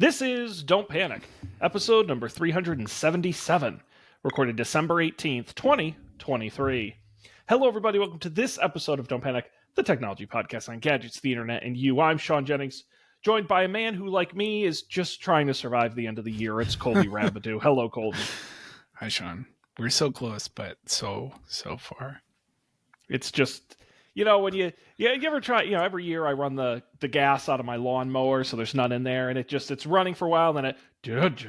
This is Don't Panic, episode number 377, recorded December 18th, 2023. Hello, everybody. Welcome to this episode of Don't Panic, the technology podcast on gadgets, the internet, and you. I'm Sean Jennings, joined by a man who, like me, is just trying to survive the end of the year. It's Colby Rabidou. Hello, Colby. Hi, Sean. We're so close, but so far. It's just... when you ever try, every year I run the gas out of my lawnmower so there's none in there, and it's running for a while, and then judge.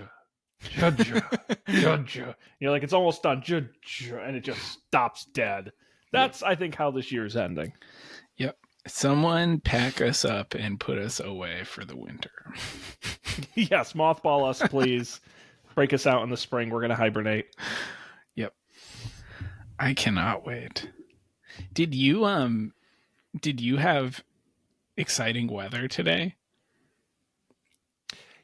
Like it's almost done, and it just stops dead. That's, I think, how this year's ending. Yep. Someone pack us up and put us away for the winter. Yes, mothball us, please. Break us out in the spring. We're going to hibernate. Yep. I cannot wait. Did you have exciting weather today?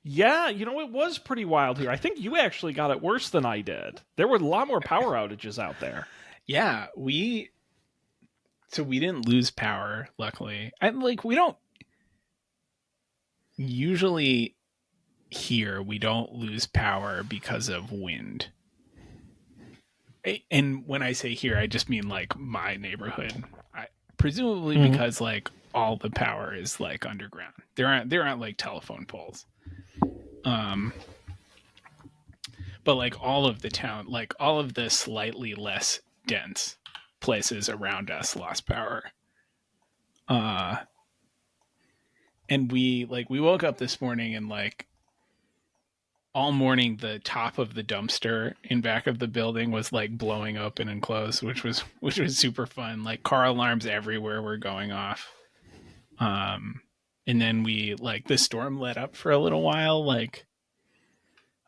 Yeah, it was pretty wild here. I think you actually got it worse than I did. There were a lot more power outages out there. Yeah, we didn't lose power, luckily. We don't usually here we don't lose power because of wind. And when I say here, I just mean like my neighborhood. Presumably because like all the power is like underground. There aren't like telephone poles. But like all of the town, like all of the slightly less dense places around us lost power. And we woke up this morning and like all morning the top of the dumpster in back of the building was like blowing open and closed, which was super fun. Like car alarms everywhere were going off. And then the storm let up for a little while, like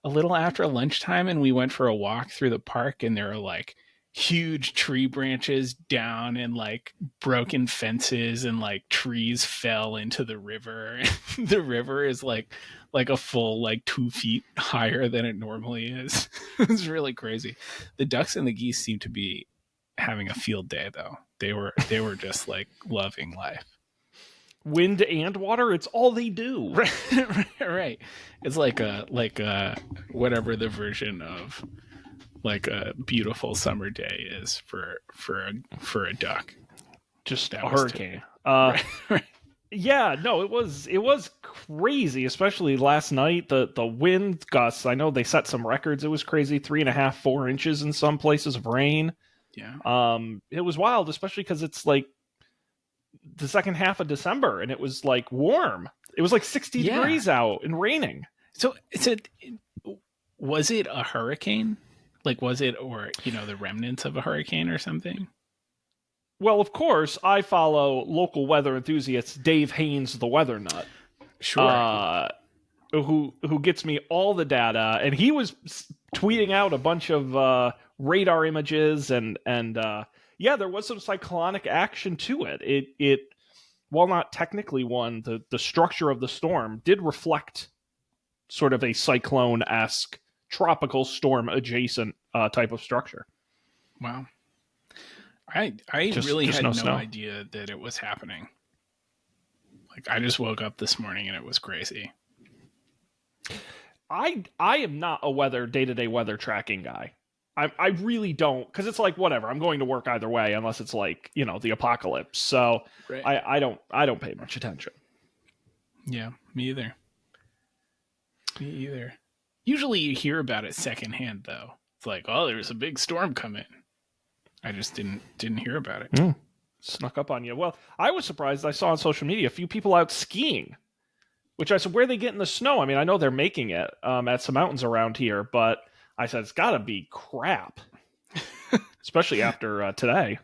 a little after lunchtime, and we went for a walk through the park, and there were like huge tree branches down and like broken fences, and like trees fell into the river. The river is like a full 2 feet higher than it normally is. It's really crazy. The ducks and the geese seem to be having a field day though. They were just like loving life. Wind and water, it's all they do. Right. It's like whatever the version of like a beautiful summer day is for a duck. Just that a hurricane. Right. Yeah, no, it was crazy, especially last night. The wind gusts, I know they set some records. It was crazy, 3.5, 4 inches in some places of rain. Yeah. It was wild, especially because it's like the second half of December, and it was like warm. It was like 60 degrees out and raining. So was it a hurricane? Like, was it, or the remnants of a hurricane or something? Well, of course, I follow local weather enthusiast Dave Haynes, the weather nut. Sure. Who gets me all the data, and he was tweeting out a bunch of radar images, and there was some cyclonic action to it. It while not technically one, the structure of the storm did reflect sort of a cyclone-esque tropical storm adjacent type of structure. Wow. I really had no idea that it was happening. Like, I just woke up this morning and it was crazy. I am not a day-to-day weather tracking guy. I really don't, because it's like, whatever, I'm going to work either way unless it's like, the apocalypse. So right. I don't pay much attention. Yeah, me either. Usually you hear about it secondhand though. It's like, oh, there's a big storm coming. I just didn't hear about it. Snuck up on you. Well, I was surprised. I saw on social media a few people out skiing, which I said, where are they getting the snow? I mean, I know they're making it at some mountains around here, but I said, it's got to be crap, especially after today.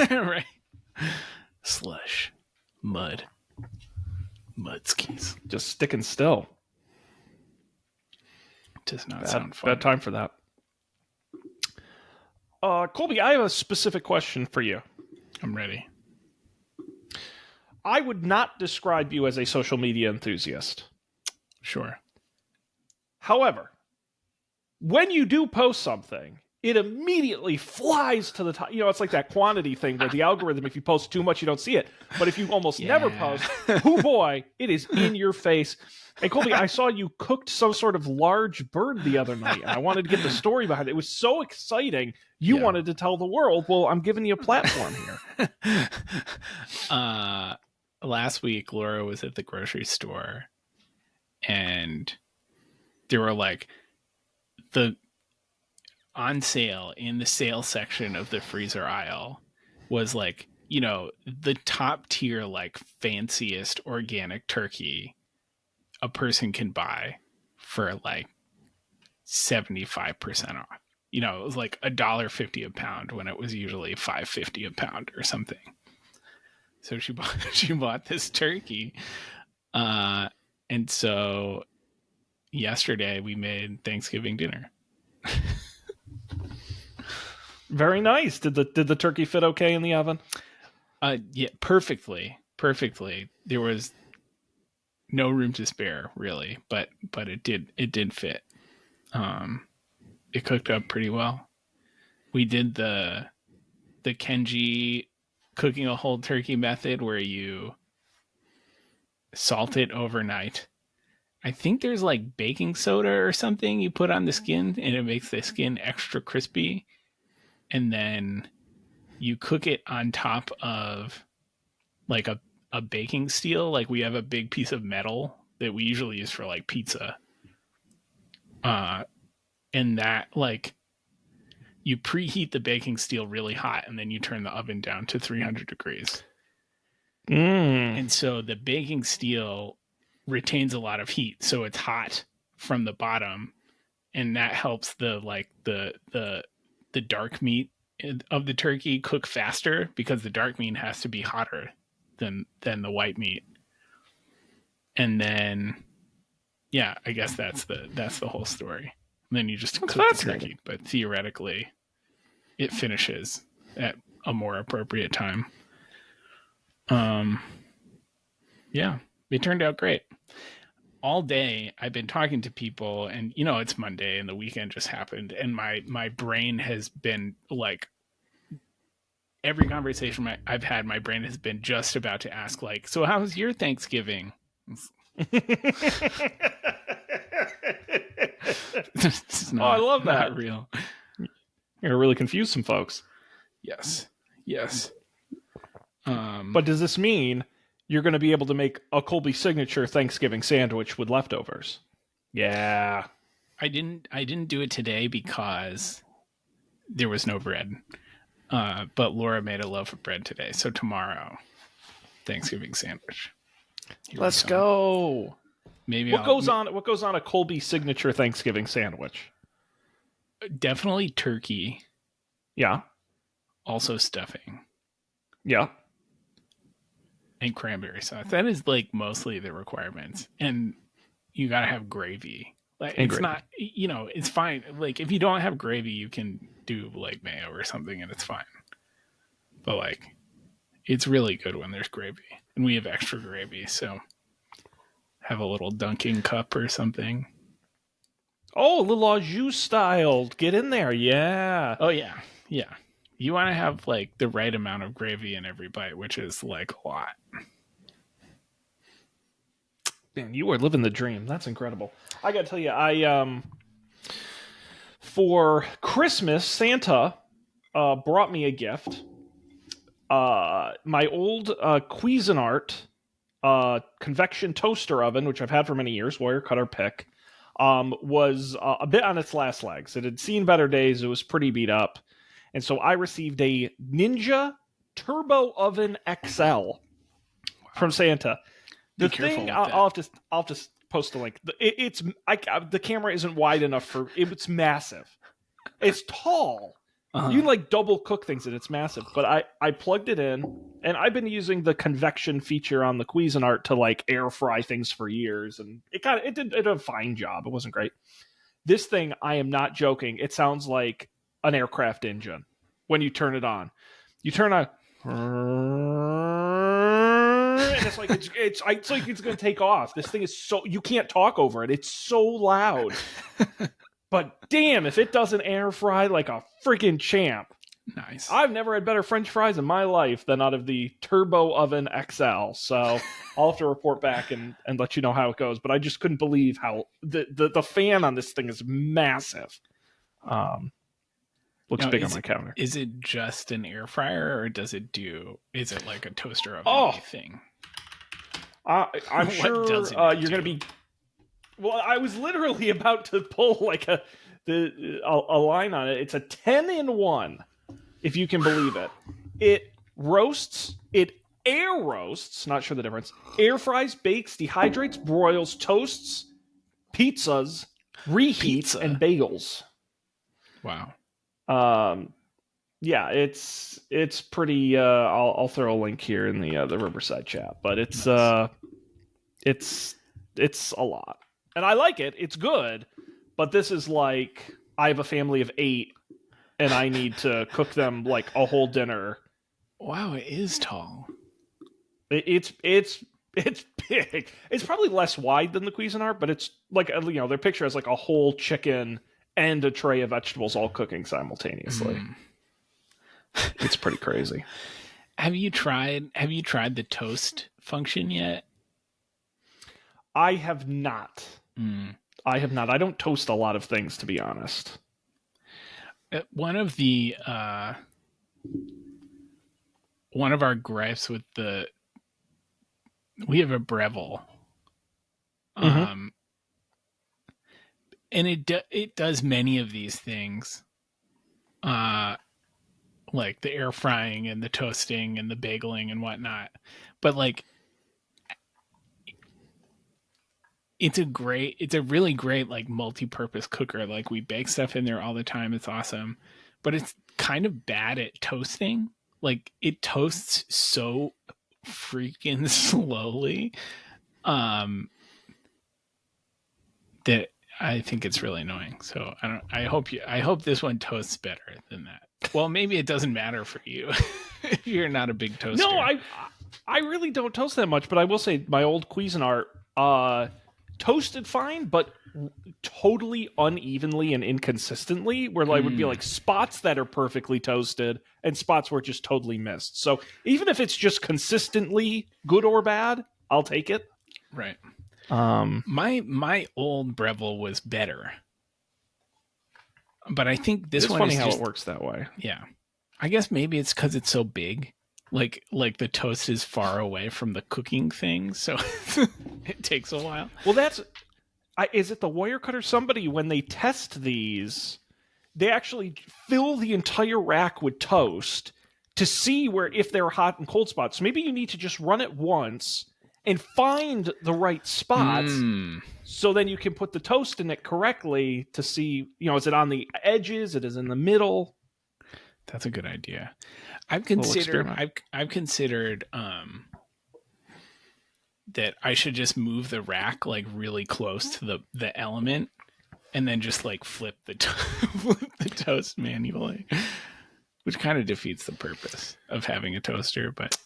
Right. Slush. Mud skis. Just sticking still. Does not sound fun. Bad time for that. Colby, I have a specific question for you. I'm ready. I would not describe you as a social media enthusiast. Sure. However, when you do post something, it immediately flies to the top. You know, it's like that quantity thing where the algorithm, if you post too much, you don't see it. But if you almost never post, oh boy, it is in your face. And Colby, I saw you cooked some sort of large bird the other night, and I wanted to get the story behind it. It was so exciting. You wanted to tell the world. Well, I'm giving you a platform here. Last week, Laura was at the grocery store, and there were like the on sale in the sale section of the freezer aisle was like, you know, the top tier, like fanciest organic turkey a person can buy for like 75% off. You know, it was like $1.50 a pound when it was usually $5.50 a pound or something. So she bought this turkey. And so yesterday we made Thanksgiving dinner. Very nice. Did the turkey fit okay in the oven? Yeah, perfectly. There was no room to spare, really, but it did fit. It cooked up pretty well. We did the Kenji cooking a whole turkey method where you salt it overnight. I think there's like baking soda or something you put on the skin, and it makes the skin extra crispy. And then you cook it on top of like a baking steel. Like we have a big piece of metal that we usually use for like pizza. And that like you preheat the baking steel really hot, and then you turn the oven down to 300 degrees. And so the baking steel retains a lot of heat, so it's hot from the bottom, and that helps the dark meat of the turkey cook faster because the dark meat has to be hotter than the white meat. And then I guess that's the whole story. And then you just cook the turkey, but theoretically it finishes at a more appropriate time. It turned out great. All day I've been talking to people, and you know, it's Monday and the weekend just happened, and my brain has been like, every conversation I've had, my brain has been just about to ask like, so how was your Thanksgiving? It's not, I love that. Not real. You're gonna really confuse some folks. Yes. But does this mean you're going to be able to make a Colby signature Thanksgiving sandwich with leftovers? Yeah. I didn't do it today because there was no bread. But Laura made a loaf of bread today. So tomorrow, Thanksgiving sandwich. Let's go. Maybe what goes on a Colby signature Thanksgiving sandwich? Definitely turkey. Yeah. Also stuffing. Yeah. And cranberry sauce. That is like mostly the requirements. And you gotta have gravy. Like it's not, you know, it's fine. Like if you don't have gravy, you can do like mayo or something and it's fine. But like it's really good when there's gravy. And we have extra gravy, so have a little dunking cup or something. Oh, a little au jus styled. Get in there, yeah. Oh yeah. You want to have like the right amount of gravy in every bite, which is like a lot. Man, you are living the dream. That's incredible. I gotta tell you, I for Christmas, Santa brought me a gift. My old Cuisinart convection toaster oven, which I've had for many years, wire cutter pick, was a bit on its last legs. It had seen better days. It was pretty beat up. And so I received a Ninja Turbo Oven XL from Santa. The thing, I'll just post a link. The camera isn't wide enough for it's massive. It's tall. Uh-huh. You can like double cook things and it's massive. But I plugged it in, and I've been using the convection feature on the Cuisinart to like air fry things for years, and it did a fine job. It wasn't great. This thing, I am not joking. It sounds like an aircraft engine when you turn it on. You turn on, and it's like it's like it's going to take off. This thing is so, you can't talk over it. It's so loud. but damn, if it doesn't air fry like a freaking champ. Nice. I've never had better French fries in my life than out of the Turbo Oven XL. So I'll have to report back and let you know how it goes. But I just couldn't believe how the fan on this thing is massive. Looks big on my counter. Is it just an air fryer, or is it like a toaster oven thing? I'm sure you're going to be. Well, I was literally about to pull like a line on it. It's a 10-in-1. If you can believe it. It roasts, it air roasts, not sure the difference, air fries, bakes, dehydrates, broils, toasts, pizzas, reheats, and bagels. Wow. Yeah, it's pretty, I'll throw a link here in the Riverside chat, but it's, nice. It's a lot. And I like it, it's good, but this is like, I have a family of 8, and I need to cook them like a whole dinner. Wow, it is tall. It's big. It's probably less wide than the Cuisinart, but it's like, their picture has like a whole chicken and a tray of vegetables all cooking simultaneously. It's pretty crazy. Have you tried the toast function yet? I have not. I have not. I don't toast a lot of things, to be honest. One of our gripes with we have a Breville, and it does many of these things, like the air frying and the toasting and the bageling and whatnot, but like it's a really great like multi-purpose cooker. Like we bake stuff in there all the time. It's awesome, but it's kind of bad at toasting. Like it toasts so freaking slowly, that I think it's really annoying. So I hope this one toasts better than that. Well, maybe it doesn't matter for you if you're not a big toaster. No, I really don't toast that much, but I will say my old Cuisinart toasted fine, but totally unevenly and inconsistently, where there would be like spots that are perfectly toasted and spots where it just totally missed. So even if it's just consistently good or bad, I'll take it. Right. My old Breville was better, but I think this one funny is how it works that way. Yeah, I guess maybe it's because it's so big. Like the toast is far away from the cooking thing, so it takes a while. Well, is it the wire cutter? Somebody, when they test these, they actually fill the entire rack with toast to see if there are hot and cold spots. So maybe you need to just run it once and find the right spots, so then you can put the toast in it correctly to see, is it on the edges? It is in the middle. That's a good idea. I've considered that I should just move the rack like really close to the element, and then just like flip the toast manually, which kind of defeats the purpose of having a toaster. But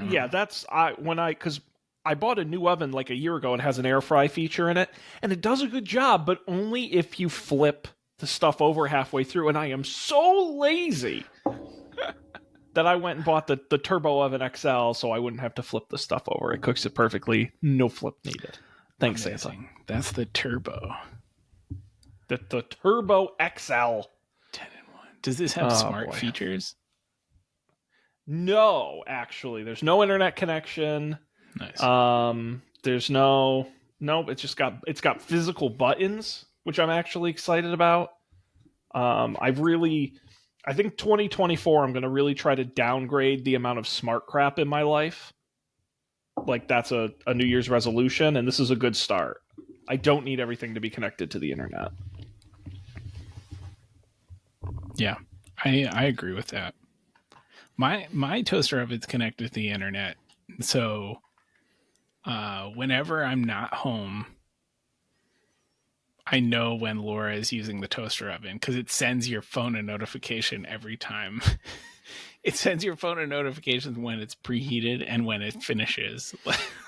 yeah, because I bought a new oven like a year ago. It has an air fry feature in it, and it does a good job, but only if you flip the stuff over halfway through. And I am so lazy that I went and bought the Turbo Oven XL so I wouldn't have to flip the stuff over. It cooks it perfectly. No flip needed. Thanks, Santa. That's the Turbo. The Turbo XL. 10-in-1. Does this have smart features? No, actually. There's no internet connection. Nice. There's it's got physical buttons, which I'm actually excited about. I think 2024, I'm going to really try to downgrade the amount of smart crap in my life. Like, that's a New Year's resolution, and this is a good start. I don't need everything to be connected to the internet. Yeah, I agree with that. My toaster oven's connected to the internet, so whenever I'm not home, I know when Laura is using the toaster oven, because it sends your phone a notification every time. It sends your phone a notification when it's preheated and when it finishes.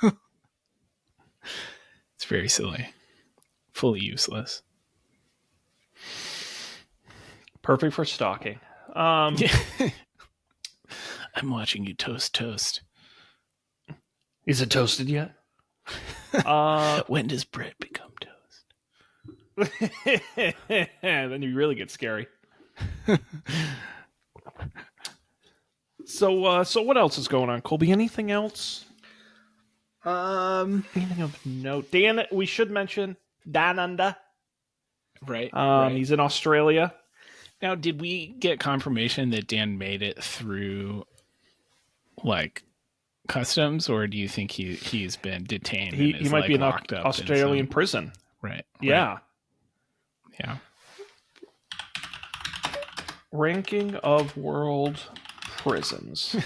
It's very silly. Fully useless. Perfect for stalking. I'm watching you toast. Is it toasted yet? When does bread become toast? Then you really get scary. So what else is going on, Colby? Anything else? Anything of note? Dan, we should mention Dan Unda. Right. He's in Australia. Now, did we get confirmation that Dan made it through, like, customs, or do you think he's been detained? He might like, be in locked up Australian prison. Right. Yeah. Yeah. Ranking of world prisons.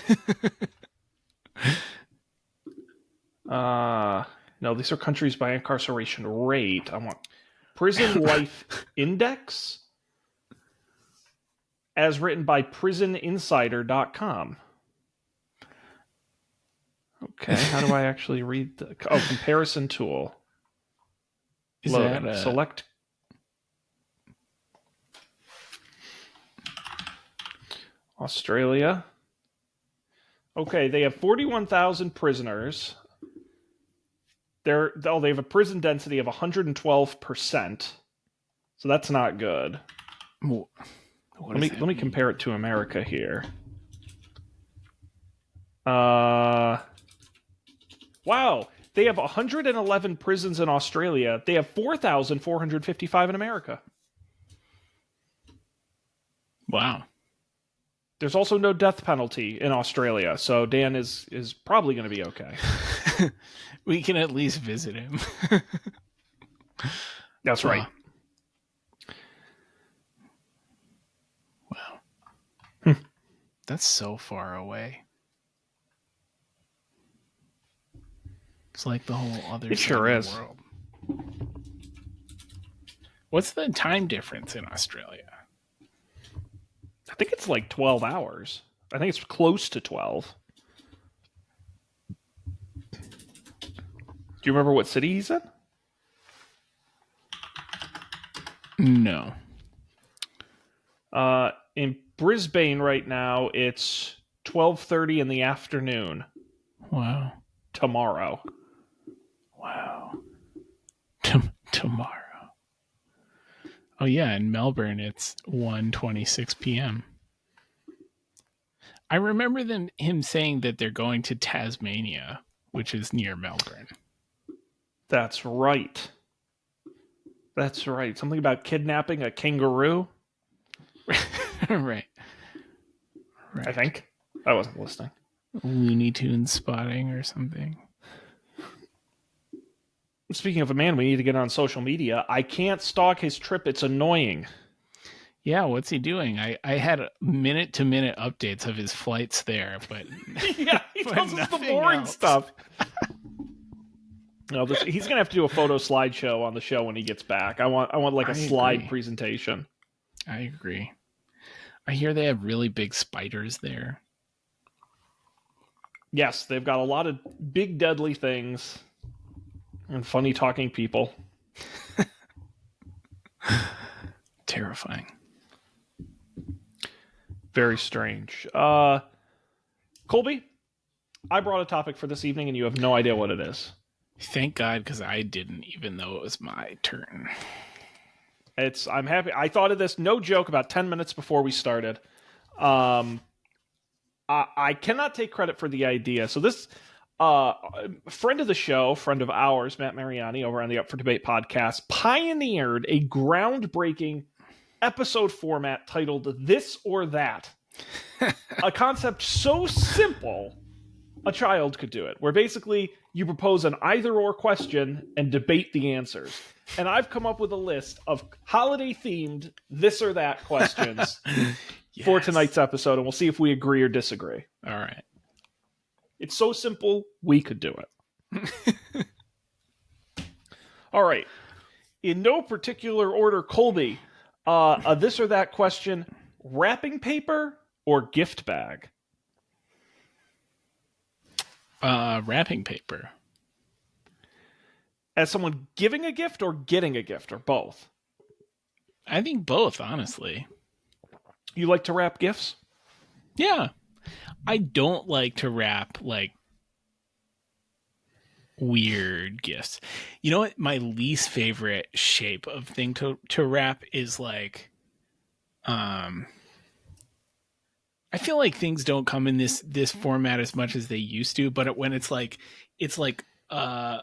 No, these are countries by incarceration rate. I want prison life index as written by prisoninsider.com. Okay, how do I actually read the comparison tool? Is Loading. that Select Australia. Okay, they have 41,000 prisoners. They have a prison density of 112%. So that's not good. Let me compare it to America here. Wow, they have 111 prisons in Australia. They have 4,455 in America. Wow. There's also no death penalty in Australia, so Dan is probably going to be okay. We can at least visit him. That's right. Wow. That's so far away. It's like the whole other side of the world. What's the time difference in Australia? I think it's like 12 hours. I think it's close to 12. Do you remember what city he's in? No. In Brisbane right now, it's 12:30 in the afternoon. Wow. Tomorrow. Wow. Tomorrow. Oh yeah, in Melbourne it's 1:26 p.m. I remember him saying that they're going to Tasmania, which is near Melbourne. That's right. That's right. Something about kidnapping a kangaroo. Right. I think. I wasn't listening. Looney Tunes spotting or something. Speaking of a man, we need to get on social media. I can't stalk his trip. It's annoying. Yeah, what's he doing? I had minute-to-minute updates of his flights there, but yeah, he tells us the boring stuff. No, he's gonna have to do a photo slideshow on the show when he gets back. I want like a slide presentation. I agree. I hear they have really big spiders there. Yes, they've got a lot of big deadly things and funny talking people. Terrifying. Very strange. Colby, I brought a topic for this evening and you have no idea what it is. Thank God, because I didn't, even though it was my turn. I'm happy. I thought of this, no joke, about 10 minutes before we started. I cannot take credit for the idea. So this friend of the show, friend of ours, Matt Mariani, over on the Up for Debate podcast, pioneered a groundbreaking episode format titled This or That. A concept so simple, a child could do it, where basically you propose an either-or question and debate the answers. And I've come up with a list of holiday-themed this or that questions for tonight's episode, and we'll see if we agree or disagree. All right. It's so simple, we could do it. All right. In no particular order, Colby, a this or that question, wrapping paper or gift bag? Wrapping paper. As someone giving a gift or getting a gift, or both? I think both, honestly. You like to wrap gifts? Yeah. I don't like to wrap like weird gifts. You know what? My least favorite shape of thing to wrap is like um I feel like things don't come in this format as much as they used to, but when it's like a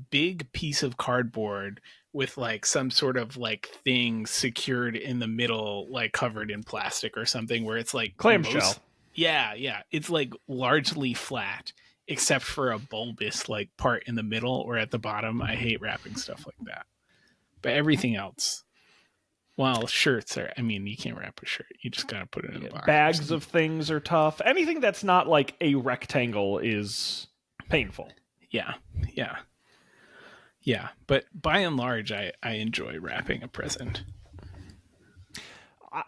big piece of cardboard with like some sort of like thing secured in the middle, like covered in plastic or something, where it's like Clamshell. yeah, it's like largely flat except for a bulbous like part in the middle or at the bottom. I hate wrapping stuff like that. But everything else, well, shirts are. I mean, you can't wrap a shirt. You just gotta put it in a Yeah, box. bags of things are tough. Anything that's not like a rectangle is painful. Yeah, yeah, yeah. But by and large, I enjoy wrapping a present.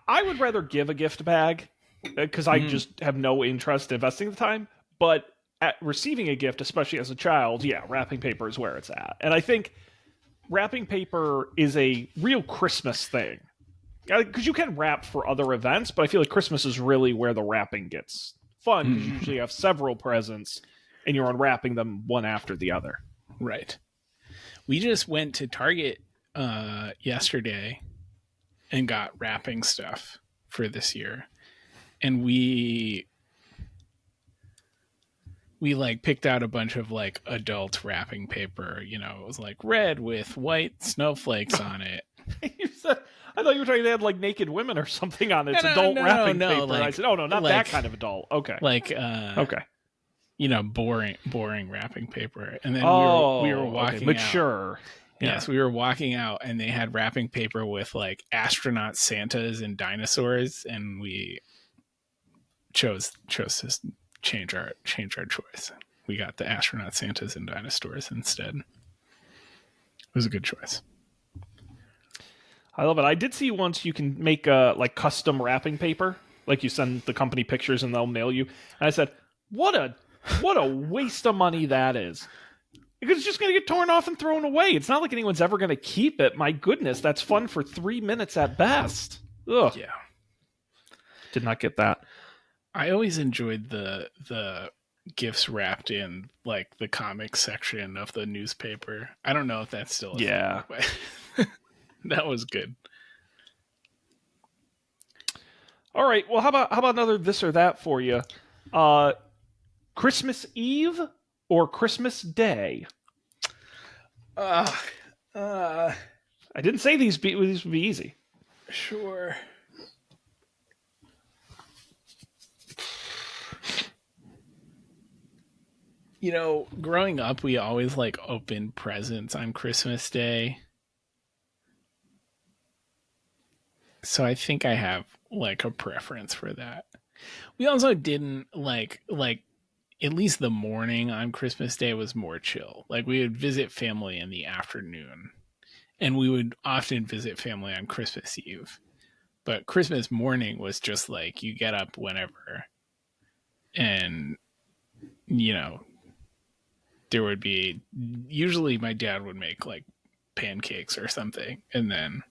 I would rather give a gift bag because I Mm, just have no interest in investing the time. But at receiving a gift, especially as a child, yeah, wrapping paper is where it's at. And I think wrapping paper is a real Christmas thing. Because you can wrap for other events, but I feel like Christmas is really where the wrapping gets fun because you mm, usually have several presents and you're unwrapping them one after the other. right. We just went to Target yesterday and got wrapping stuff for this year, and we like picked out a bunch of like adult wrapping paper. You know, it was like red with white snowflakes on it. I thought you were trying to add like naked women or something on No, its no, adult no, wrapping no. paper. I said, oh no, not that Like, kind of adult. Okay. like, Okay. you know, boring wrapping paper. And then we were Oh, okay. walking out. Mature. Yeah. Yes, we were walking out, and they had wrapping paper with like astronaut Santas and dinosaurs, and we chose to change our choice. We got the astronaut Santas and dinosaurs instead. It was a good choice. I love it. I did see once you can make like custom wrapping paper. Like you send the company pictures and they'll mail you. And I said, what a waste of money that is. Because it's just going to get torn off and thrown away. It's not like anyone's ever going to keep it. My goodness, that's fun for 3 minutes at best. Ugh. Yeah, Did not get that. I always enjoyed the gifts wrapped in like the comics section of the newspaper. I don't know if that's still a Yeah. thing, but that was good. All right. Well, how about another this or that for you? Uh, Christmas Eve or Christmas Day? Uh, uh, I didn't say these would be easy. sure. You know, growing up, we always like opened presents on Christmas Day. So I think I have like a preference for that. We also didn't like at least the morning on Christmas Day was more chill. Like we would visit family in the afternoon, and we would often visit family on Christmas Eve. But Christmas morning was just like you get up whenever, and you know, there would be usually my dad would make like pancakes or something, and then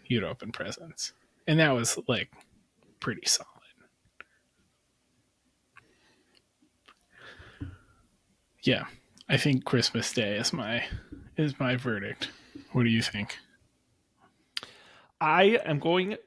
you'd open presents. And that was like pretty solid. Yeah. I think Christmas Day is my verdict. What do you think? I am going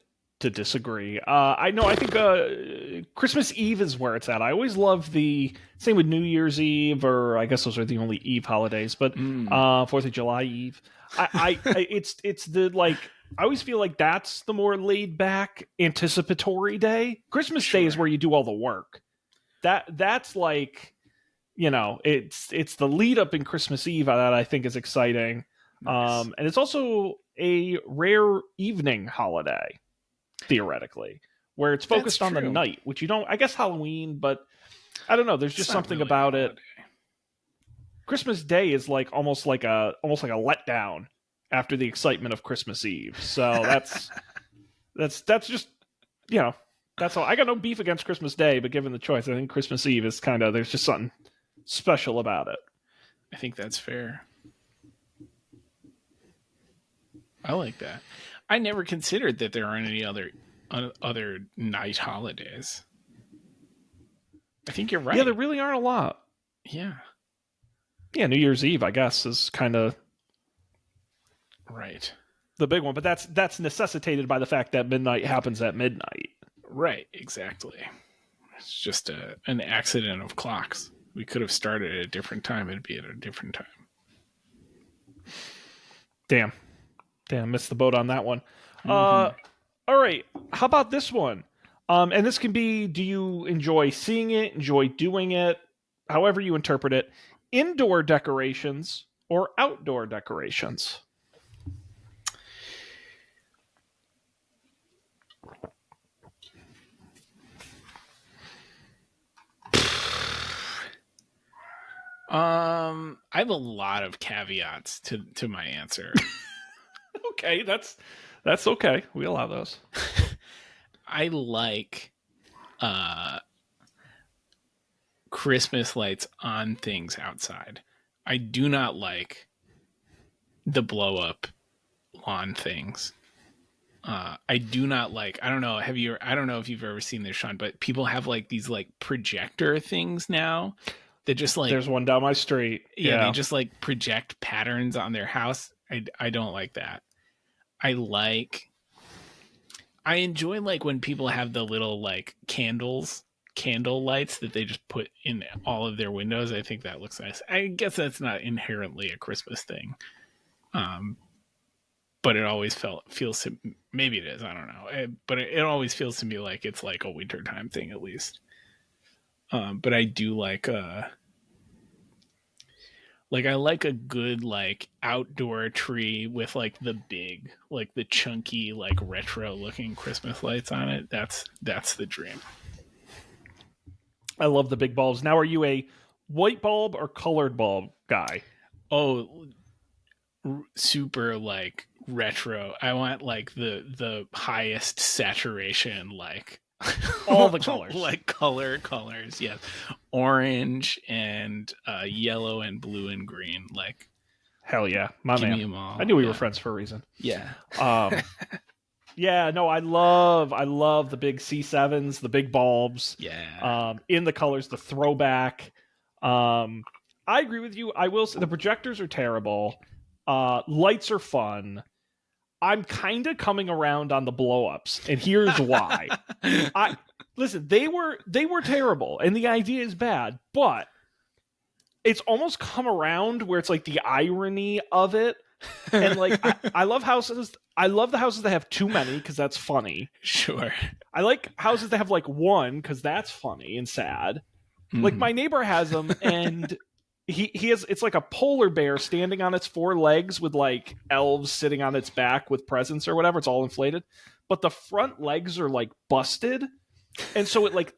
to disagree. I know. I think Christmas Eve is where it's at. I always love the same with New Year's Eve, or I guess those are the only Eve holidays. But Mm. 4th of July Eve. It's the like. I always feel like that's the more laid back, anticipatory day. Christmas Day is Sure. where you do all the work. That's like, it's the lead up in Christmas Eve that I think is exciting. Nice. And it's also a rare evening holiday, theoretically, where it's That's focused on the true. night, which you don't, I guess Halloween, but I don't know. There's It's just not something really a about it. holiday. Christmas Day is like almost like a letdown after the excitement of Christmas Eve. So that's just, you know, that's all. I got no beef against Christmas Day, but given the choice, I think Christmas Eve is kind of, there's just something special about it. I think that's fair. I like that. I never considered that there aren't any other other night holidays. I think you're Yeah, there right. really aren't a lot. Yeah. Yeah, New Year's Eve, I guess, is kind of Right. the big one, but that's necessitated by the fact that midnight happens at midnight. Right. Exactly. It's just an accident of clocks. We could have started at a different time. It'd be at a different time. Damn, missed the boat on that one. Mm-hmm. All right, how about this one? And this can be: do you enjoy seeing it, enjoy doing it, however you interpret it? Indoor decorations or outdoor decorations? I have a lot of caveats to my answer. Okay, that's okay. We allow those. I like uh Christmas lights on things outside. I do not like the blow up lawn things. I do not like. I don't know. I don't know if you've ever seen this, Sean, but people have like these like projector things now that just like There's one down my street. yeah, they Yeah. just like project patterns on their house. I don't like that. I like. I enjoy like when people have the little like candle lights that they just put in all of their windows. I think that looks nice. I guess that's not inherently a Christmas thing. Um, but it always feels maybe it is, I don't know, but it always feels to me like it's like a wintertime thing at least. But I do like I like a good like outdoor tree with like the chunky like retro looking Christmas lights on it. That's the dream. I love the big bulbs. Now, are you a white bulb or colored bulb guy? Oh, super like retro. I want like the highest saturation like All the colors. like colors. Yes, orange and yellow and blue and green. Like Hell yeah, my give man. me them all. I knew we yeah. were friends for a reason. Yeah. Yeah, no, I love the big C7s, the big bulbs. Yeah. In the colors, the throwback. I agree with you. I will say the projectors are terrible. Lights are fun. I'm kind of coming around on the blow-ups, and here's why. I listen, they were terrible, and the idea is bad, but it's almost come around where it's like the irony of it. And like I love houses. I love the houses that have too many because that's funny. Sure. I like houses that have like one because that's funny and sad. Like Mhm. my neighbor has them, and he has it's like a polar bear standing on its four legs with like elves sitting on its back with presents or whatever. It's all inflated, but the front legs are like busted, and so it like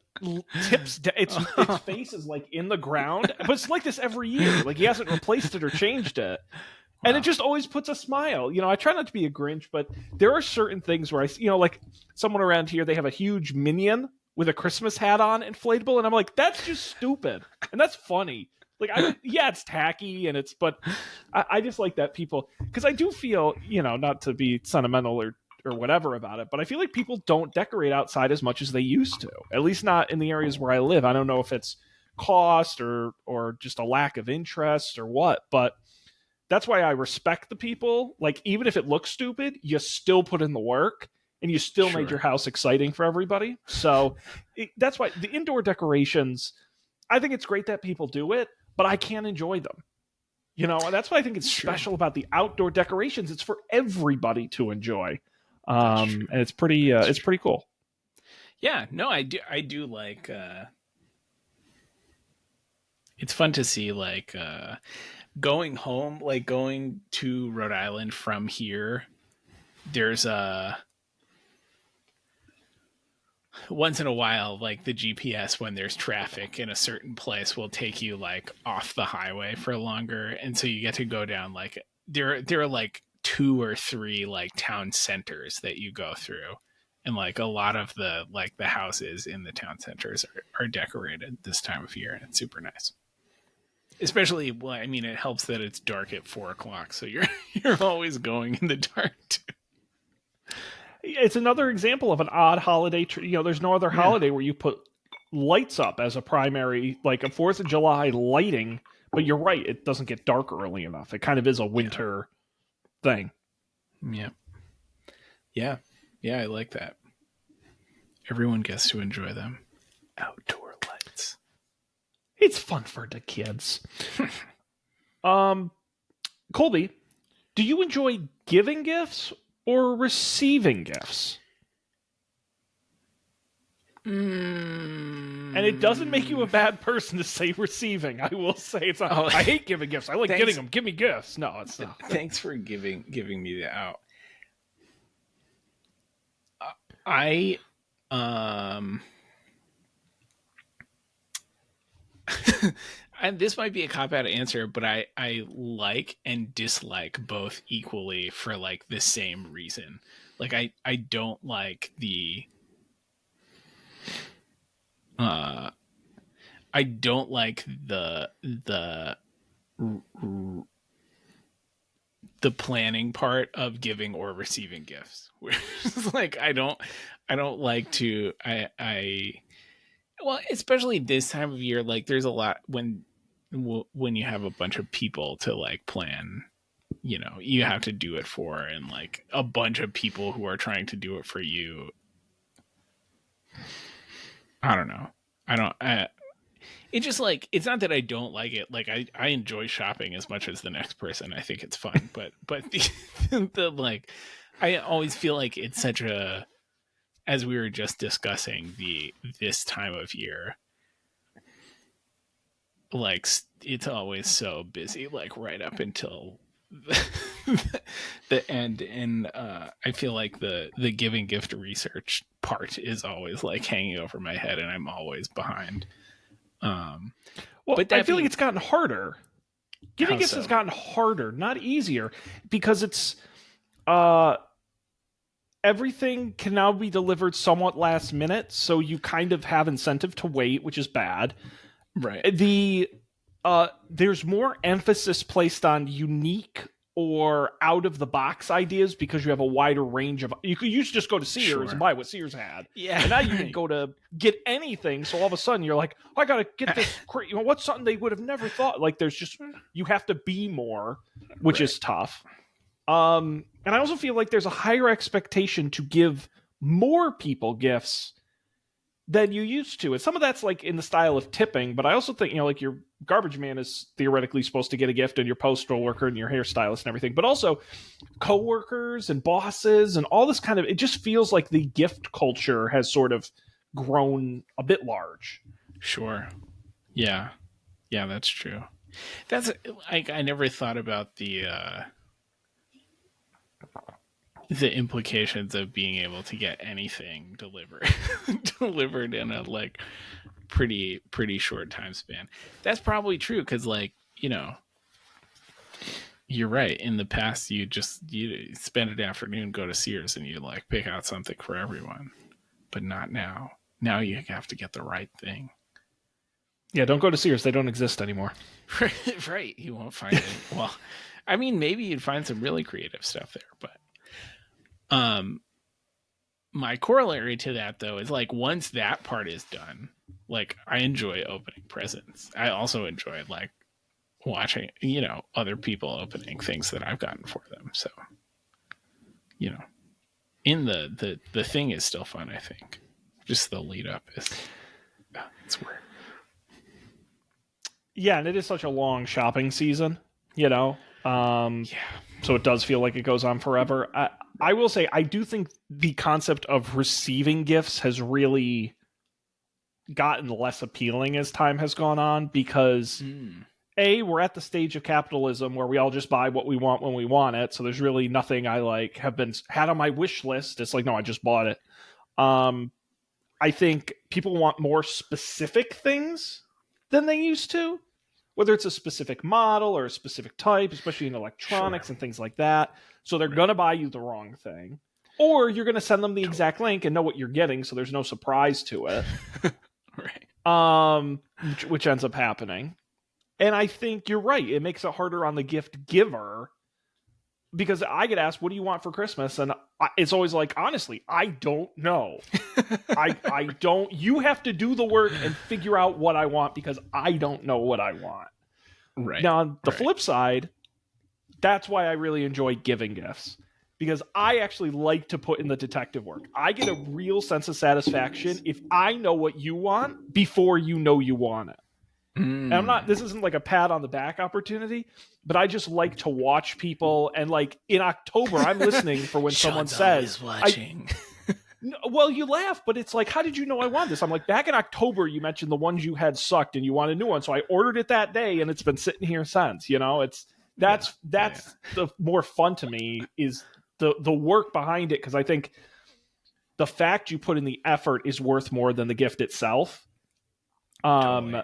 tips. Its face is like in the ground, but it's like this every year. Like he hasn't replaced it or changed it. And it Wow. just always puts a smile. I try not to be a Grinch, but there are certain things where like someone around here, they have a huge minion with a Christmas hat on, inflatable, and I'm like, that's just stupid, and that's funny. Like, yeah, it's tacky, but I just like that people, because I do feel, not to be sentimental or whatever about it, but I feel like people don't decorate outside as much as they used to. At least not in the areas where I live. I don't know if it's cost or just a lack of interest or what, but that's why I respect the people. Like, even if it looks stupid, you still put in the work and you still made your Sure. house exciting for everybody. So that's why the indoor decorations, I think it's great that people do it, but I can't enjoy them. That's why I think it's Sure. special about the outdoor decorations. It's for everybody to enjoy. That's true. And it's pretty cool. Yeah, no, I do like it's fun to see like going home, like going to Rhode Island from here. There's a once in a while, like the GPS, when there's traffic in a certain place, will take you like off the highway for longer, and so you get to go down like there are like two or three like town centers that you go through, and like a lot of the houses in the town centers are decorated this time of year, and it's super nice. Especially, well, I mean, it helps that it's dark at 4 o'clock, so you're you're always going in the dark too. it's another example of an odd holiday. There's no other holiday where you put lights up as a primary, like a 4th of July lighting. But you're right, it doesn't get dark early enough. It kind of is a winter thing. Yeah. Yeah. Yeah, I like that. Everyone gets to enjoy them. Outdoor lights. It's fun for the kids. Colby, do you enjoy giving gifts or receiving gifts? And it doesn't make you a bad person to say receiving. I will say it's not. I hate giving gifts. I like getting them. Give me gifts. No, it's not. Thanks for giving me the out. I and this might be a cop-out answer, but I like and dislike both equally for like the same reason. Like I don't like the I don't like the planning part of giving or receiving gifts. Like I don't like to well, especially this time of year, like there's a lot when you have a bunch of people to like plan, you have to do it for, and like a bunch of people who are trying to do it for you. I don't know. It's just like, it's not that I don't like it. Like I enjoy shopping as much as the next person. I think it's fun, but the like, I always feel like it's such a, as we were just discussing, this time of year, like it's always so busy, like right up until the end. And I feel like the giving gift research part is always like hanging over my head, and I'm always behind. Well, but I feel like it's gotten harder. Giving gifts has gotten harder, not easier, because it's everything can now be delivered somewhat last minute, so you kind of have incentive to wait, which is bad. Right. There's more emphasis placed on unique or out of the box ideas because you have a wider range of. You used to just go to Sears and buy what Sears had. Yeah. And now you can go to get anything. So all of a sudden you're like, I gotta get this. What's something they would have never thought? Like there's just, you have to be more, which is tough. And I also feel like there's a higher expectation to give more people gifts than you used to. And some of that's like in the style of tipping, but I also think, like your garbage man is theoretically supposed to get a gift, and your postal worker and your hairstylist and everything, but also coworkers and bosses and all this kind of, it just feels like the gift culture has sort of grown a bit large. Sure. Yeah. Yeah, that's true. That's like, I never thought about the implications of being able to get anything delivered in a like pretty short time span. That's probably true, because like, you're right. In the past, you spend an afternoon, go to Sears, and you like pick out something for everyone, but not now. Now you have to get the right thing. Yeah, don't go to Sears. They don't exist anymore. Right. You won't find it. Well, I mean, maybe you'd find some really creative stuff there, but my corollary to that though is like, once that part is done, like I enjoy opening presents. I also enjoy like watching, other people opening things that I've gotten for them. So, in the thing is still fun, I think. Just the lead up is, it's weird. Yeah, and it is such a long shopping season, yeah. So it does feel like it goes on forever. I will say, I do think the concept of receiving gifts has really gotten less appealing as time has gone on, because we're at the stage of capitalism where we all just buy what we want when we want it. So there's really nothing I like had on my wish list. It's like, no, I just bought it. I think people want more specific things than they used to, whether it's a specific model or a specific type, especially in electronics and things like that. So they're going to buy you the wrong thing, or you're going to send them the exact link and know what you're getting, so there's no surprise to it. Right. Which ends up happening. And I think you're right. It makes it harder on the gift giver because I get asked, what do you want for Christmas? And it's always like, honestly, I don't know. I don't, you have to do the work and figure out what I want because I don't know what I want. Right. Now, on the right. flip side, that's why I really enjoy giving gifts because I actually like to put in the detective work. I get a real sense of satisfaction if I know what you want before you know you want it. And I'm not, this isn't like a pat on the back opportunity, but I just like to watch people. And like in October, I'm listening for when someone says, watching. well, you laugh, but it's like, how did you know I wanted this? I'm like, back in October, you mentioned the ones you had sucked and you want a new one. So I ordered it that day and it's been sitting here since, you know, that's the more fun to me is the work behind it. Cause I think the fact you put in the effort is worth more than the gift itself. Totally.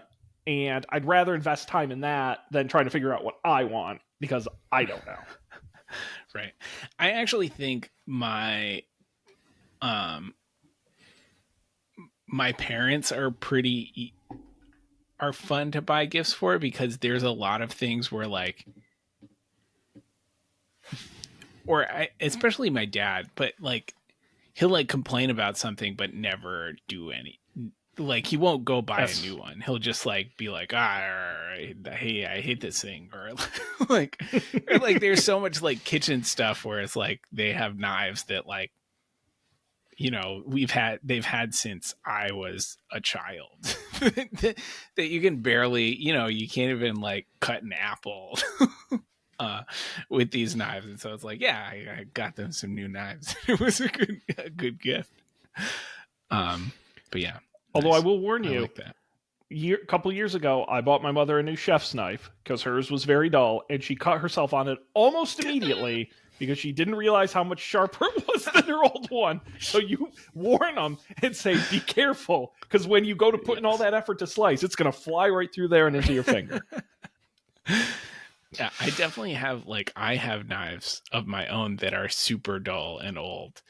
And I'd rather invest time in that than trying to figure out what I want because I don't know. Right. I actually think my parents are fun to buy gifts for because there's a lot of things where like, especially my dad, but like he'll like complain about something but never do any. Like he won't go buy a new one. He'll just like be like, hey, I hate this thing, or like there's so much like kitchen stuff where it's like they have knives that like, you know, they've had since I was a child that you can barely, you know, you can't even like cut an apple with these knives, and so it's like, yeah, I got them some new knives. It was a good gift. But yeah. Although I will warn you, like that. A couple years ago, I bought my mother a new chef's knife because hers was very dull, and she cut herself on it almost immediately because she didn't realize how much sharper it was than her old one. So you warn them and say, be careful, because when you go to put in all that effort to slice, it's going to fly right through there and into your finger. Yeah, I definitely have, like, I have knives of my own that are super dull and old.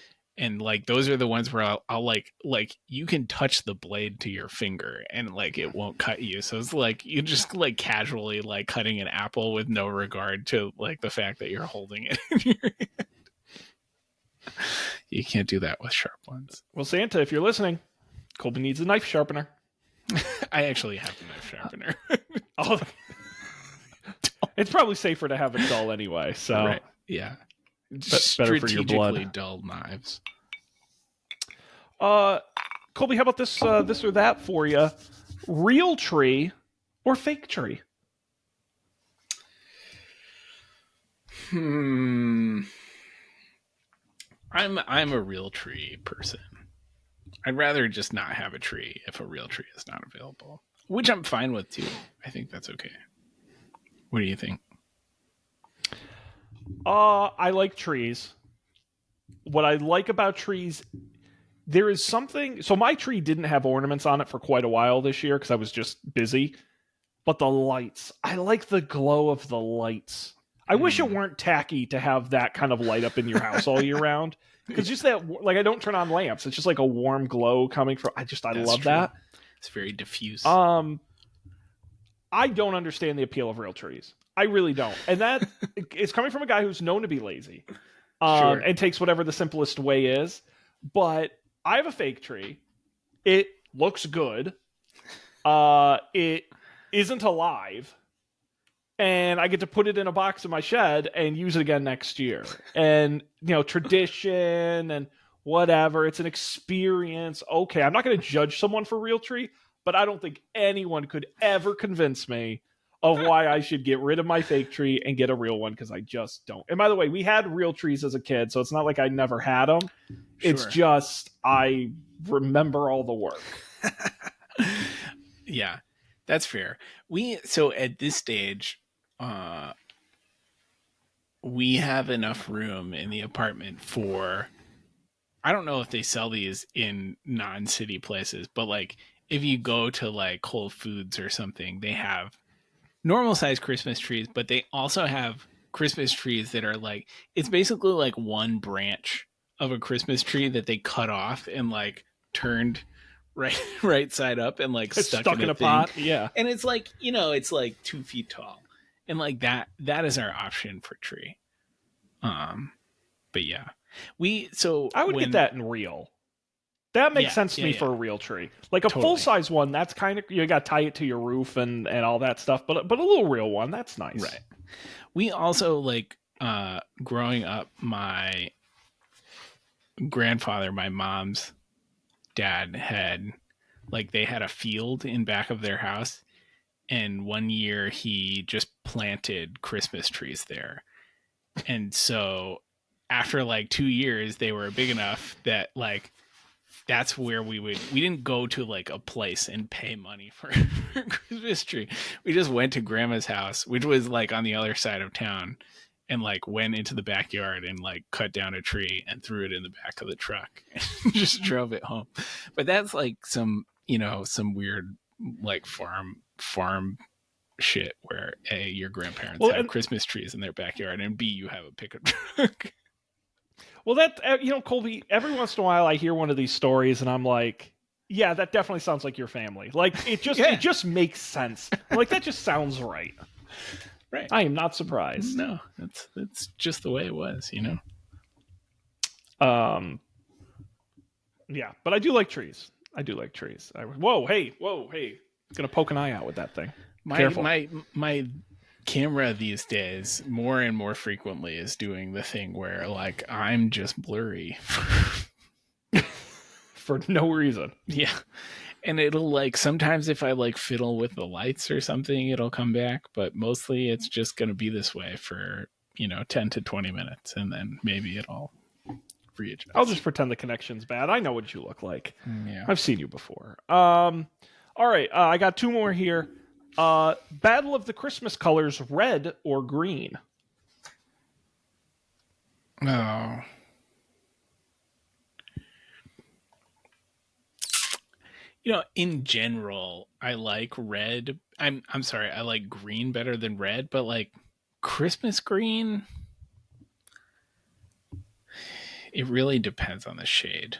And like those are the ones where I'll like you can touch the blade to your finger and like it won't cut you. So it's like you just like casually like cutting an apple with no regard to like the fact that you're holding it in your hand. You can't do that with sharp ones. Well, Santa, if you're listening, Colby needs a knife sharpener. I actually have a knife sharpener. Oh, it's probably safer to have it dull anyway. So right. Yeah. Better for your blood. Dull knives. Colby, how about this this or that for you? Real tree or fake tree? I'm a real tree person. I'd rather just not have a tree if a real tree is not available, which I'm fine with too. I think that's okay. What do you think? I like trees. What I like about trees, there is something. So my tree didn't have ornaments on it for quite a while this year because I was just busy. But the lights, I like the glow of the lights. I wish it weren't tacky to have that kind of light up in your house all year round. Because just that, like, I don't turn on lamps. It's just like a warm glow coming from. I love that. It's very diffuse. I don't understand the appeal of real trees. I really don't. And that it's coming from a guy who's known to be lazy. Sure. And takes whatever the simplest way is. But I have a fake tree. It looks good. It isn't alive. And I get to put it in a box in my shed and use it again next year. And, you know, tradition and whatever. It's an experience. Okay, I'm not going to judge someone for real tree, but I don't think anyone could ever convince me of why I should get rid of my fake tree and get a real one, because I just don't. And by the way, we had real trees as a kid, so it's not like I never had them. Sure. It's just I remember all the work. Yeah, that's fair. So at this stage, we have enough room in the apartment for, I don't know if they sell these in non-city places, but like if you go to like Whole Foods or something, they have normal sized Christmas trees, but they also have Christmas trees that are like, it's basically like one branch of a Christmas tree that they cut off and like turned right side up and like stuck in a pot. Yeah. And it's like, you know, it's like 2 feet tall. And like that is our option for tree. But yeah, so I would get that in real. That makes sense to me yeah, for a real tree. Like a totally. full-size one, that's kind of, you got to tie it to your roof and all that stuff, but a little real one, that's nice. Right. We also like growing up, my grandfather, my mom's dad, had like they had a field in back of their house, and one year he just planted Christmas trees there. And so after like 2 years they were big enough that like that's where we didn't go to like a place and pay money for a Christmas tree. We just went to grandma's house, which was like on the other side of town, and like went into the backyard and like cut down a tree and threw it in the back of the truck and just drove it home. But that's like some, some weird like farm shit where A, your grandparents have Christmas trees in their backyard, and B, you have a pickup truck. Well, that, Colby, every once in a while I hear one of these stories and I'm like, yeah, that definitely sounds like your family. Like it just makes sense. Like that just sounds right. Right. I am not surprised. No, that's just the way it was, Yeah, but I do like trees. Whoa, hey. Gonna poke an eye out with that thing. Careful. My camera these days more and more frequently is doing the thing where like I'm just blurry for no reason. Yeah. And it'll like sometimes if I like fiddle with the lights or something, it'll come back, but mostly it's just going to be this way for 10 to 20 minutes, and then maybe it'll readjust. I'll just pretend the connection's bad. I know what you look like. Yeah, I've seen you before. All right, I got two more here. Battle of the Christmas colors, red or green? Oh. In general, I like red. I'm sorry, I like green better than red, but like Christmas green, it really depends on the shade.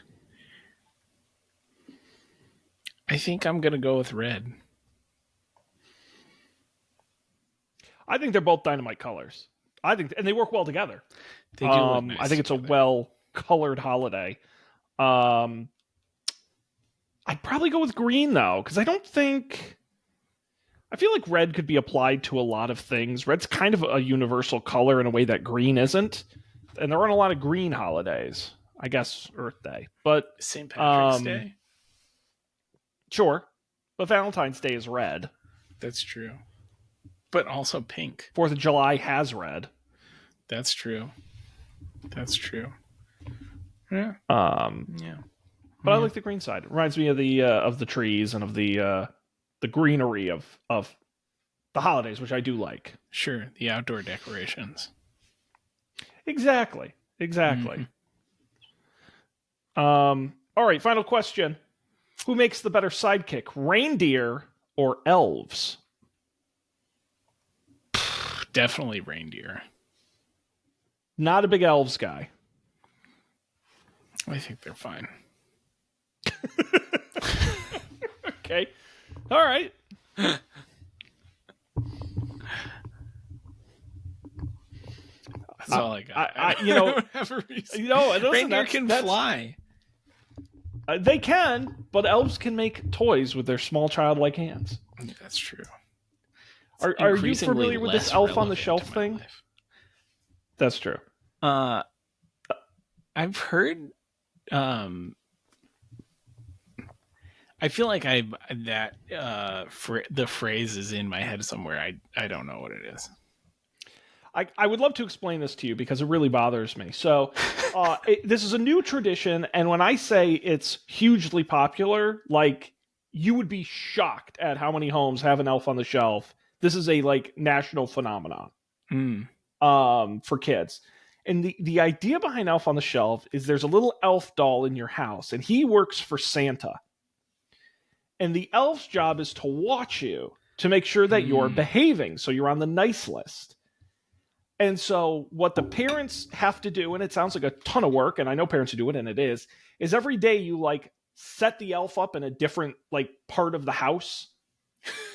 I think I'm going to go with red. I think they're both dynamite colors. And they work well together. They do look nice I think it's together. a well-colored holiday. I'd probably go with green, though, because I feel like red could be applied to a lot of things. Red's kind of a universal color in a way that green isn't. And there aren't a lot of green holidays. I guess Earth Day. But St. Patrick's Day? Sure. But Valentine's Day is red. That's true. But also pink. 4th of July has red. That's true. Yeah. Yeah. But I like the green side. It reminds me of the trees and of the greenery of the holidays, which I do like. Sure, the outdoor decorations. Exactly. All right, final question. Who makes the better sidekick, reindeer or elves? Definitely reindeer. Not a big elves guy. I think they're fine. Okay. All right. That's all I got. Reindeer can fly. They can, but elves can make toys with their small childlike hands. That's true. Are you familiar with this elf on the shelf thing? Life. That's true. I've heard. I feel like the phrase is in my head somewhere. I don't know what it is. I would love to explain this to you because it really bothers me. So this is a new tradition, and when I say it's hugely popular, like you would be shocked at how many homes have an elf on the shelf. This is a like national phenomenon for kids. And the idea behind Elf on the Shelf is there's a little elf doll in your house, and he works for Santa. And the elf's job is to watch you to make sure that you're behaving, so you're on the nice list. And so what the parents have to do, and it sounds like a ton of work, and I know parents who do it, and it is every day you like set the elf up in a different like part of the house.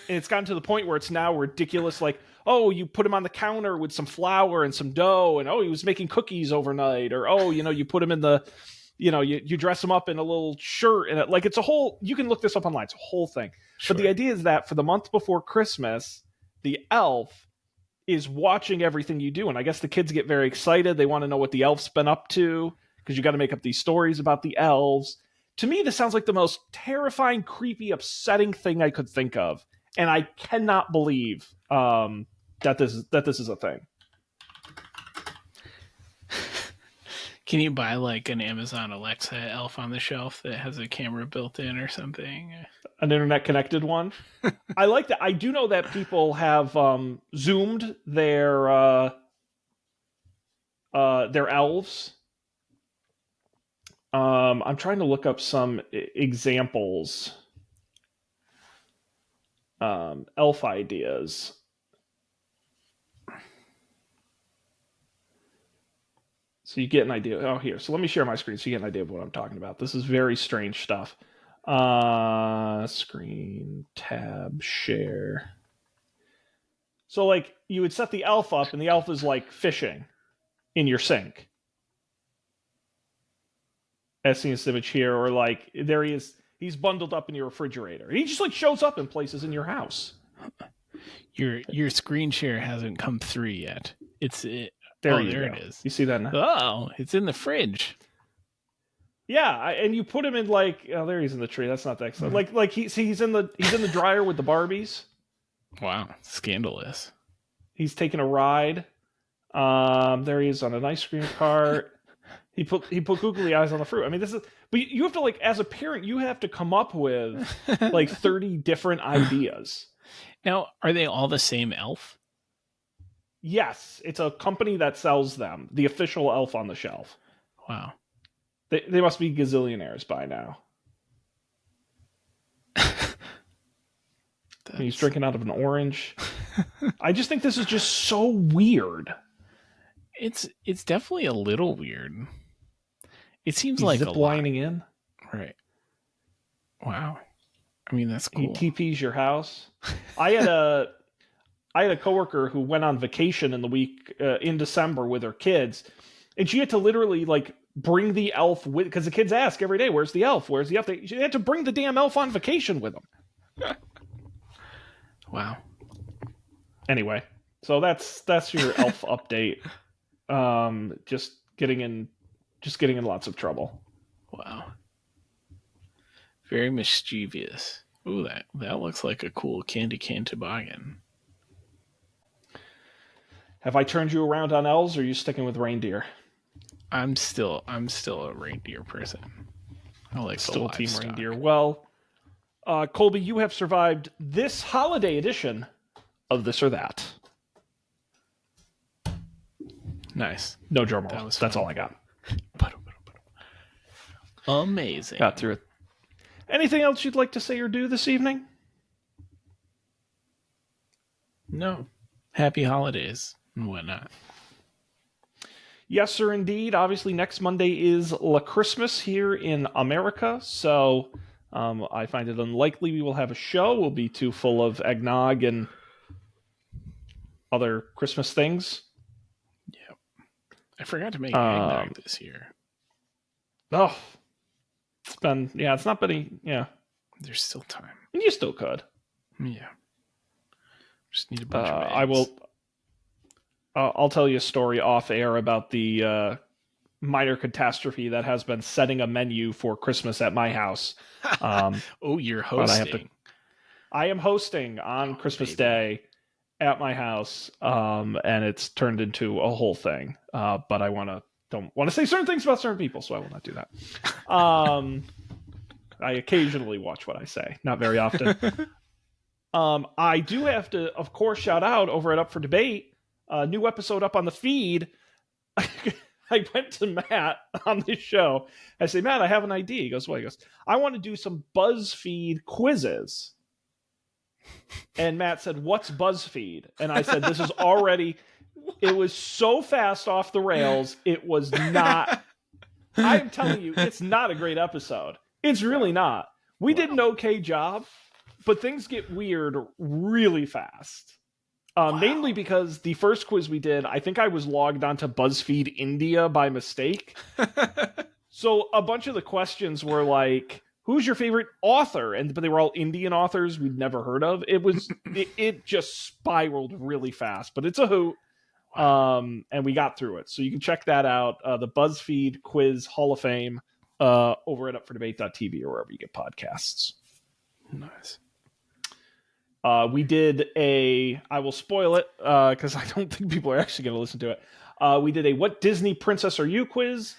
And it's gotten to the point where it's now ridiculous. Like, oh, you put him on the counter with some flour and some dough, and oh, he was making cookies overnight, or oh, you put him in the, you dress him up in a little shirt, and like it's a whole. You can look this up online. It's a whole thing. Sure. But the idea is that for the month before Christmas, the elf is watching everything you do, and I guess the kids get very excited. They want to know what the elf's been up to because you got to make up these stories about the elves. To me, this sounds like the most terrifying, creepy, upsetting thing I could think of, and I cannot believe that this is a thing. Can you buy like an Amazon Alexa elf on the shelf that has a camera built in or something? An internet connected one. I like that. I do know that people have zoomed their elves. I'm trying to look up some examples. Elf ideas. So you get an idea. Oh, here. So let me share my screen so you get an idea of what I'm talking about. This is very strange stuff. Screen, tab, share. So like you would set the elf up and the elf is like fishing in your sink. As seen this image here, or like there he is. He's bundled up in your refrigerator. He just like shows up in places in your house. Your screen share hasn't come through yet. There it is. You see that now? Oh, it's in the fridge. Yeah, and you put him in like there he's in the tree. That's not that excellent. Like he's in the dryer with the Barbies. Wow, scandalous. He's taking a ride. There he is on an ice cream cart. He put googly eyes on the fruit. I mean, but you have to like as a parent, you have to come up with like 30 different ideas. Now, are they all the same elf? Yes, it's a company that sells them. The official elf on the shelf. Wow. They must be gazillionaires by now. He's drinking out of an orange. I just think this is just so weird. It's definitely a little weird. It seems He's like zip lining in. Right. Wow. I mean, that's cool. He TPs your house. I had a coworker who went on vacation in the week in December with her kids, and she had to literally like bring the elf with because the kids ask every day, "Where's the elf? Where's the elf?" She had to bring the damn elf on vacation with them. Wow. Anyway, so that's your elf update. Just getting in lots of trouble. Wow. Very mischievous. Ooh, that looks like a cool candy cane toboggan. Have I turned you around on elves, or are you sticking with reindeer? I'm still a reindeer person. I like still the team livestock. reindeer. Well, Colby, you have survived this holiday edition of This or That. Nice. No drum roll. That's all I got. Amazing. Got through it. Anything else you'd like to say or do this evening? No. Happy holidays and whatnot. Yes, sir, indeed. Obviously, next Monday is La Christmas here in America, so I find it unlikely we will have a show. We'll be too full of eggnog and other Christmas things. Yeah. I forgot to make eggnog this year. Oh, it's not been, There's still time. And you still could. Yeah. Just need a bunch of eggs. I'll tell you a story off air about the minor catastrophe that has been setting a menu for Christmas at my house. Oh, you're hosting. I am hosting on Christmas Day at my house, and it's turned into a whole thing. But I don't want to say certain things about certain people, so I will not do that. I occasionally watch what I say, not very often. I do have to, of course, shout out over at Up for Debate. A new episode up on the feed. I went to Matt on this show. I say, Matt, I have an idea. He goes, what? He goes, I want to do some BuzzFeed quizzes. And Matt said, what's BuzzFeed? And I said, this is already, it was so fast off the rails. It was not, I'm telling you, it's not a great episode. It's really not. We did an okay job, but things get weird really fast. Mainly because the first quiz we did, I think I was logged onto BuzzFeed India by mistake. So a bunch of the questions were like, who's your favorite author? But they were all Indian authors we'd never heard of. It just spiraled really fast, but it's a hoot. Wow. And we got through it. So you can check that out. The BuzzFeed Quiz Hall of Fame over at upfordebate.tv or wherever you get podcasts. Nice. We did I will spoil it because I don't think people are actually going to listen to it. We did a What Disney Princess Are You quiz,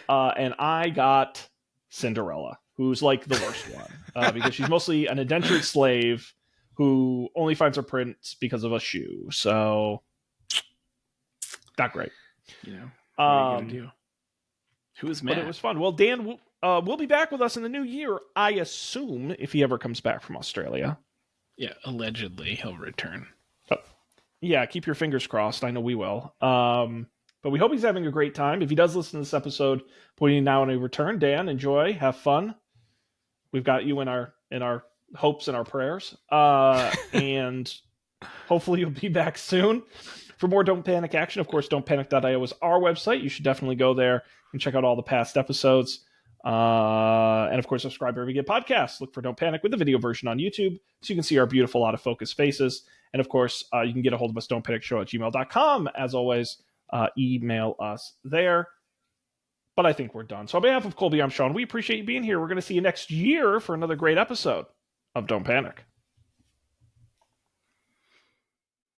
and I got Cinderella, who's like the worst one because she's mostly an indentured slave who only finds her prince because of a shoe. So, not great. You know, what are you going to do? Who is Matt? But it was fun. Well, Dan will be back with us in the new year, I assume, if he ever comes back from Australia. Yeah, allegedly he'll return. Yeah, keep your fingers crossed. I know we will. But we hope he's having a great time. If he does listen to this episode, pointing now on a return, Dan, enjoy, have fun. We've got you in our hopes and our prayers. And hopefully you'll be back soon for more Don't Panic action. Of course, don'tpanic.io is our website. You should definitely go there and check out all the past episodes. And of course, subscribe wherever you get podcasts. Look for Don't Panic with the video version on YouTube so you can see our beautiful, out of focus faces. And of course, you can get a hold of us, don'tpanicshow@gmail.com. As always, email us there. But I think we're done. So on behalf of Colby, I'm Shaun. We appreciate you being here. We're going to see you next year for another great episode of Don't Panic.